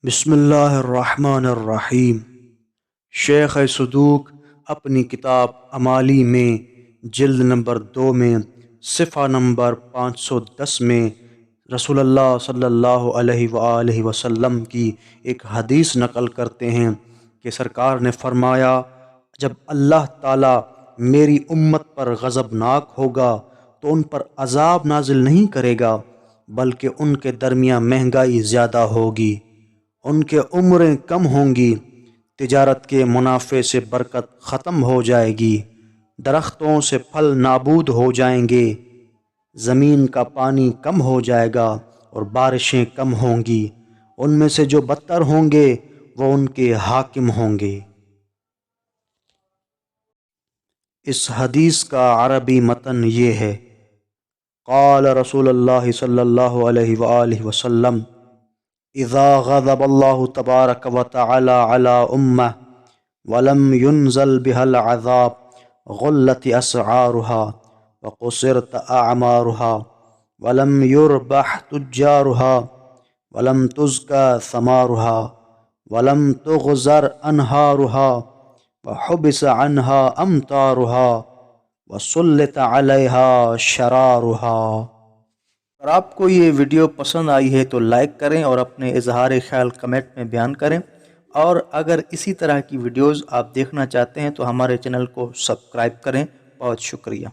बिस्मिल्लाहिर्रहमानिर्रहीम। शेख सदूक अपनी किताब अमाली में जिल्द नंबर 2 में सिफ़ा नंबर 510 में रसूलुल्लाह सल्लल्लाहु अलैहि वसल्लम की एक हदीस नकल करते हैं कि सरकार ने फरमाया, जब अल्लाह ताला मेरी उम्मत पर गज़बनाक होगा तो उन पर अज़ाब नाजिल नहीं करेगा, बल्कि उनके दरमियान महंगाई ज़्यादा होगी, उनके उम्रें कम होंगी, तिजारत के मुनाफे से बरकत ख़त्म हो जाएगी, दरख्तों से फल नाबूद हो जाएंगे, ज़मीन का पानी कम हो जाएगा और बारिशें कम होंगी। उनमें से जो बदतर होंगे वो उनके हाकिम होंगे। इस हदीस का अरबी मतन ये है, क़ाल रसूलुल्लाह सल्लल्लाहु अलैहि वसल्लम, इज़ा ग़ज़बल्लाहु तबारक व तआला अला उम्मह वलम युनज़ल बिहल अज़ाब ग़ुल्लत अस्आरुहा व क़ुसिरत अअमारुहा वलम युरबह तुज्जारुहा वलम तुज़का समारुहा वलम तुग़ज़र अनहारुहा व हुबिस अन्हा अमतारुहा व सुल्लित अलैहा शरारुहा। अगर आपको ये वीडियो पसंद आई है तो लाइक करें और अपने इजहार ख्याल कमेंट में बयान करें, और अगर इसी तरह की वीडियोज़ आप देखना चाहते हैं तो हमारे चैनल को सब्सक्राइब करें। बहुत शुक्रिया।